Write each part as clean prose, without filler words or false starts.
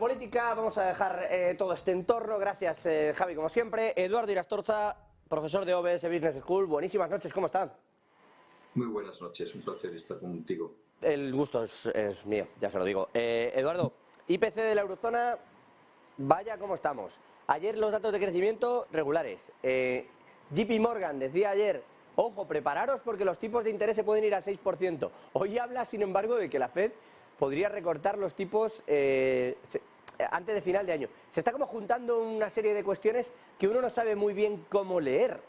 política, vamos a dejar todo este entorno. Gracias, Javi, como siempre. Eduardo Irastorza, profesor de OBS Business School. Buenísimas noches, ¿cómo está? Muy buenas noches, un placer estar contigo. El gusto es mío, ya se lo digo. Eduardo, IPC de la eurozona, vaya cómo estamos. Ayer los datos de crecimiento regulares. JP Morgan decía ayer, ojo, prepararos porque los tipos de interés se pueden ir al 6%. Hoy habla, sin embargo, de que la Fed podría recortar los tipos antes de final de año. Se está como juntando una serie de cuestiones que uno no sabe muy bien cómo leer.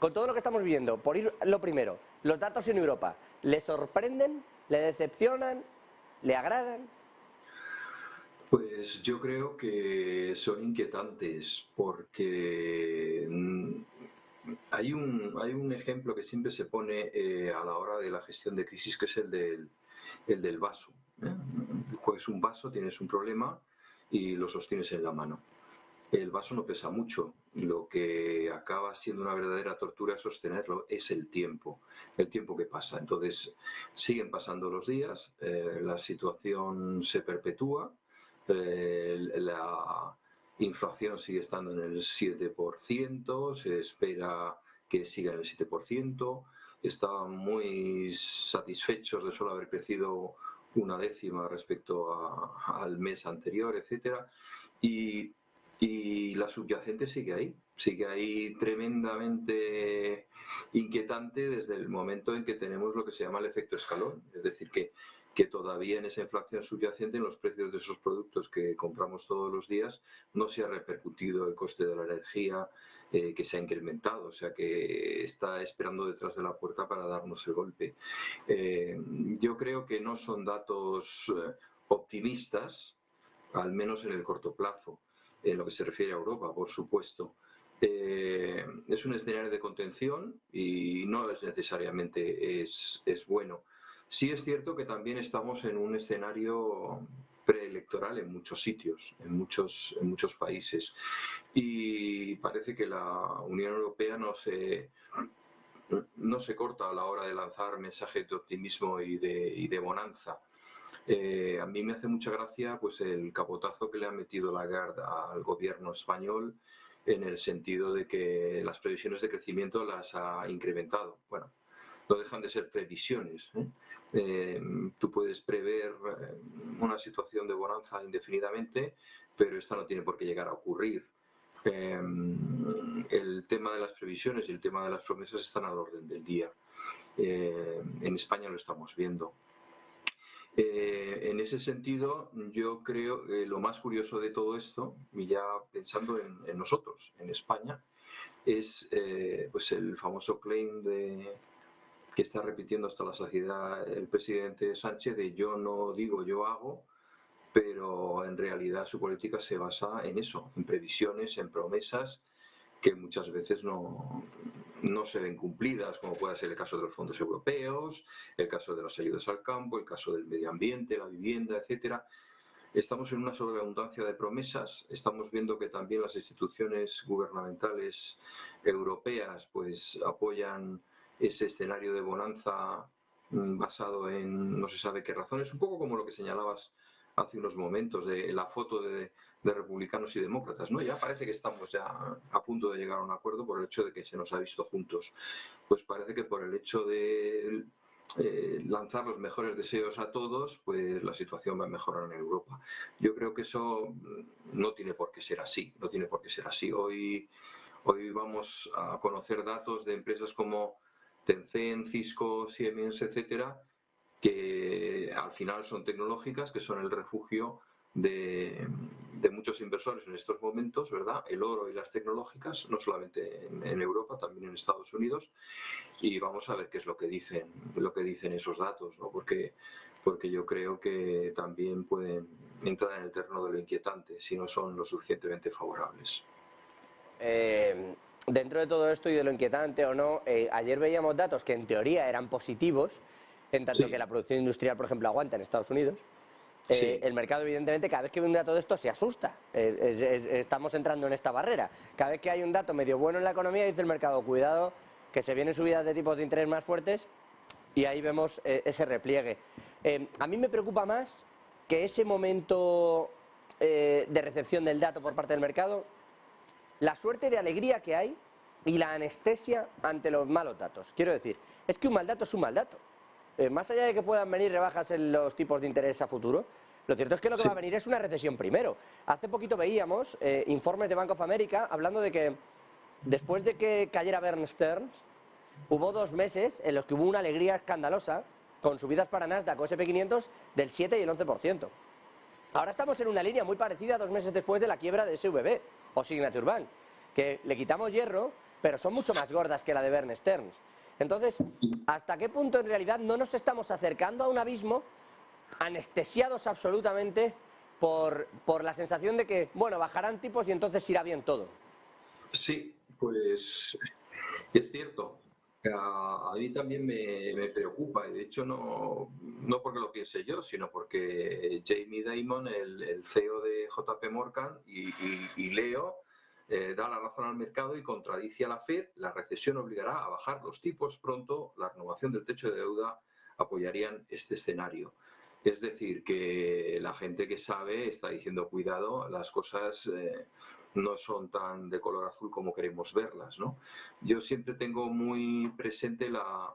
Con todo lo que estamos viendo, por ir lo primero, los datos en Europa, ¿le sorprenden? ¿Le decepcionan? ¿Le agradan? Pues yo creo que son inquietantes porque hay un ejemplo que siempre se pone a la hora de la gestión de crisis, que es el del vaso. Coges un vaso, tienes un problema y lo sostienes en la mano. El vaso no pesa mucho, lo que acaba siendo una verdadera tortura sostenerlo es el tiempo que pasa. Entonces siguen pasando los días, la situación se perpetúa, la inflación sigue estando en el 7%, se espera que siga en el 7%, estaban muy satisfechos de solo haber crecido una décima respecto al mes anterior, etcétera, y la subyacente sigue ahí tremendamente inquietante desde el momento en que tenemos lo que se llama el efecto escalón, es decir, que todavía en esa inflación subyacente, en los precios de esos productos que compramos todos los días, no se ha repercutido el coste de la energía, que se ha incrementado, o sea que está esperando detrás de la puerta para darnos el golpe. Yo creo que no son datos optimistas, al menos en el corto plazo, en lo que se refiere a Europa, por supuesto. Es un escenario de contención y no es necesariamente es bueno. Sí es cierto que también estamos en un escenario preelectoral en muchos sitios, en muchos países, y parece que la Unión Europea no se corta a la hora de lanzar mensajes de optimismo y de bonanza. A mí me hace mucha gracia pues el capotazo que le ha metido Lagarde al gobierno español, en el sentido de que las previsiones de crecimiento las ha incrementado. Bueno, no dejan de ser previsiones, tú puedes prever una situación de bonanza indefinidamente, pero esta no tiene por qué llegar a ocurrir. El tema de las previsiones y el tema de las promesas están al orden del día. En España lo estamos viendo. En ese sentido, yo creo que lo más curioso de todo esto, y ya pensando en nosotros, en España, es pues el famoso claim que está repitiendo hasta la saciedad el presidente Sánchez de yo no digo, yo hago, pero en realidad su política se basa en eso, en previsiones, en promesas que muchas veces no se ven cumplidas, como puede ser el caso de los fondos europeos, el caso de las ayudas al campo, el caso del medio ambiente, la vivienda, etcétera. Estamos en una sobreabundancia de promesas, estamos viendo que también las instituciones gubernamentales europeas pues apoyan ese escenario de bonanza basado en no se sabe qué razones, un poco como lo que señalabas hace unos momentos de la foto de republicanos y demócratas, ¿no? Ya parece que estamos ya a punto de llegar a un acuerdo por el hecho de que se nos ha visto juntos. Pues parece que por el hecho de lanzar los mejores deseos a todos, pues la situación va a mejorar en Europa. Yo creo que eso no tiene por qué ser así, no tiene por qué ser así. Hoy vamos a conocer datos de empresas como Tencent, Cisco, Siemens, etcétera, que al final son tecnológicas, que son el refugio de muchos inversores en estos momentos, ¿verdad? El oro y las tecnológicas, no solamente en Europa, también en Estados Unidos, y vamos a ver qué es lo que dicen esos datos, ¿no? Porque yo creo que también pueden entrar en el terreno de lo inquietante si no son lo suficientemente favorables. Dentro de todo esto y de lo inquietante o no, ayer veíamos datos que en teoría eran positivos, en tanto Sí. que la producción industrial, por ejemplo, aguanta en Estados Unidos. Sí. El mercado, evidentemente, cada vez que ve un dato de esto se asusta. Estamos entrando en esta barrera. Cada vez que hay un dato medio bueno en la economía, dice el mercado, cuidado, que se vienen subidas de tipos de interés más fuertes, y ahí vemos ese repliegue. A mí me preocupa más que ese momento de recepción del dato por parte del mercado, la suerte de alegría que hay y la anestesia ante los malos datos. Quiero decir, es que un mal dato es un mal dato. Más allá de que puedan venir rebajas en los tipos de interés a futuro, lo cierto es que lo que va a venir es una recesión primero. Hace poquito veíamos informes de Bank of America hablando de que después de que cayera Bear Stearns, hubo 2 meses en los que hubo una alegría escandalosa con subidas para Nasdaq o SP500 del 7 y el 11%. Ahora estamos en una línea muy parecida 2 meses después de la quiebra de SVB o Signature Bank, que le quitamos hierro, pero son mucho más gordas que la de Bear Stearns. Entonces, ¿hasta qué punto en realidad no nos estamos acercando a un abismo anestesiados absolutamente por la sensación de que, bueno, bajarán tipos y entonces irá bien todo? Sí, pues es cierto. A mí también me preocupa, y de hecho no porque lo piense yo, sino porque Jamie Dimon, el CEO de JP Morgan y Leo, da la razón al mercado y contradice a la Fed. La recesión obligará a bajar los tipos pronto, la renovación del techo de deuda apoyarían este escenario. Es decir, que la gente que sabe está diciendo cuidado, las cosas no son tan de color azul como queremos verlas, ¿no? Yo siempre tengo muy presente la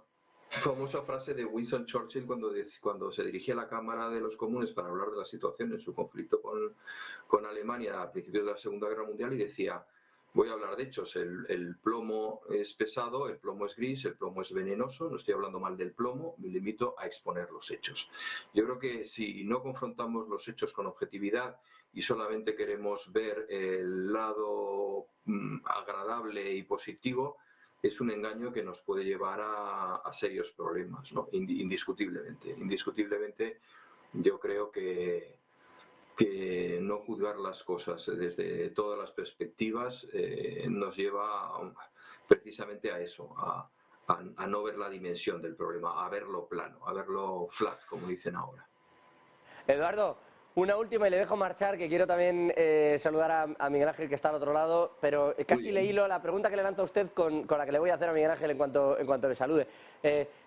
famosa frase de Winston Churchill cuando se dirigía a la Cámara de los Comunes para hablar de la situación en su conflicto con Alemania a principios de la Segunda Guerra Mundial y decía: voy a hablar de hechos, el plomo es pesado, el plomo es gris, el plomo es venenoso, no estoy hablando mal del plomo, me limito a exponer los hechos. Yo creo que si no confrontamos los hechos con objetividad y solamente queremos ver el lado agradable y positivo, es un engaño que nos puede llevar a serios problemas, ¿no? Indiscutiblemente. Indiscutiblemente, yo creo que no juzgar las cosas desde todas las perspectivas nos lleva precisamente a eso, a no ver la dimensión del problema, a verlo plano, a verlo flat, como dicen ahora. Eduardo, una última y le dejo marchar, que quiero también saludar a Miguel Ángel, que está al otro lado, pero casi le hilo la pregunta que le lanzo a usted con la que le voy a hacer a Miguel Ángel en cuanto le salude.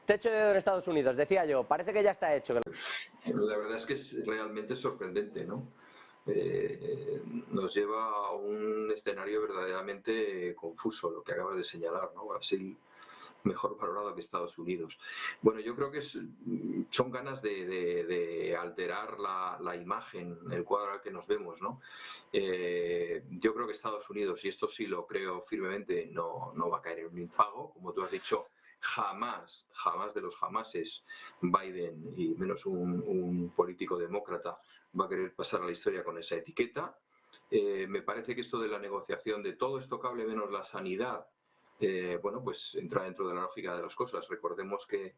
Techo de deuda en Estados Unidos, decía yo, parece que ya está hecho. La verdad es que es realmente sorprendente, ¿no? Nos lleva a un escenario verdaderamente confuso, lo que acabas de señalar, ¿no? Brasil mejor valorado que Estados Unidos. Bueno, yo creo que son ganas de alterar la imagen, el cuadro al que nos vemos, ¿no? Yo creo que Estados Unidos, y esto sí lo creo firmemente, no va a caer en un impago, como tú has dicho. Jamás de los jamases Biden, y menos un político demócrata, va a querer pasar a la historia con esa etiqueta. Me parece que esto de la negociación de todo es tocable menos la sanidad, bueno, pues entra dentro de la lógica de las cosas. Recordemos que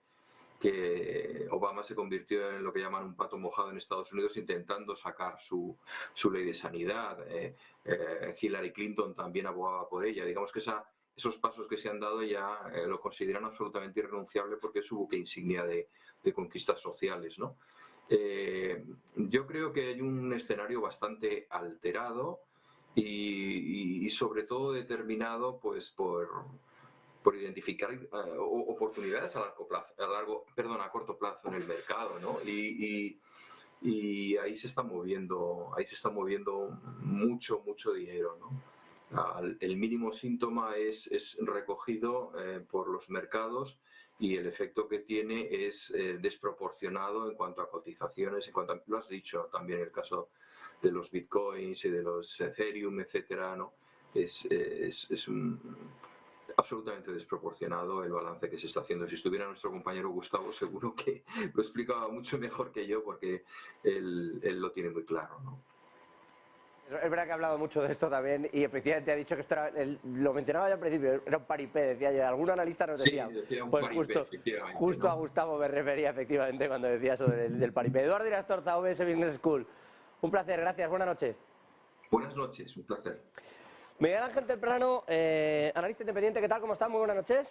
Obama se convirtió en lo que llaman un pato mojado en Estados Unidos intentando sacar su ley de sanidad. Hillary Clinton también abogaba por ella. Digamos que esos pasos que se han dado ya lo consideran absolutamente irrenunciable porque es su buque insignia de conquistas sociales, ¿no? Yo creo que hay un escenario bastante alterado y sobre todo determinado pues por identificar oportunidades a corto plazo en el mercado, ¿no? Y ahí se está moviendo mucho dinero, ¿no? El mínimo síntoma es recogido por los mercados y el efecto que tiene es desproporcionado en cuanto a cotizaciones, lo has dicho también el caso de los bitcoins y de los Ethereum, etcétera, ¿no? Es absolutamente desproporcionado el balance que se está haciendo. Si estuviera nuestro compañero Gustavo, seguro que lo explicaba mucho mejor que yo, porque él lo tiene muy claro, ¿no? Es verdad que ha hablado mucho de esto también y efectivamente ha dicho que esto era, lo mencionaba ya al principio, era un paripé, decía yo. Algún analista nos decía, sí, decía un pues paripé, justo ¿no? A Gustavo me refería efectivamente cuando decía eso del paripé. Eduardo Irastorza, OBS Business School, un placer, gracias, buenas noches. Buenas noches, un placer. Miguel Ángel Temprano, analista independiente, ¿qué tal? ¿Cómo estás? Muy buenas noches.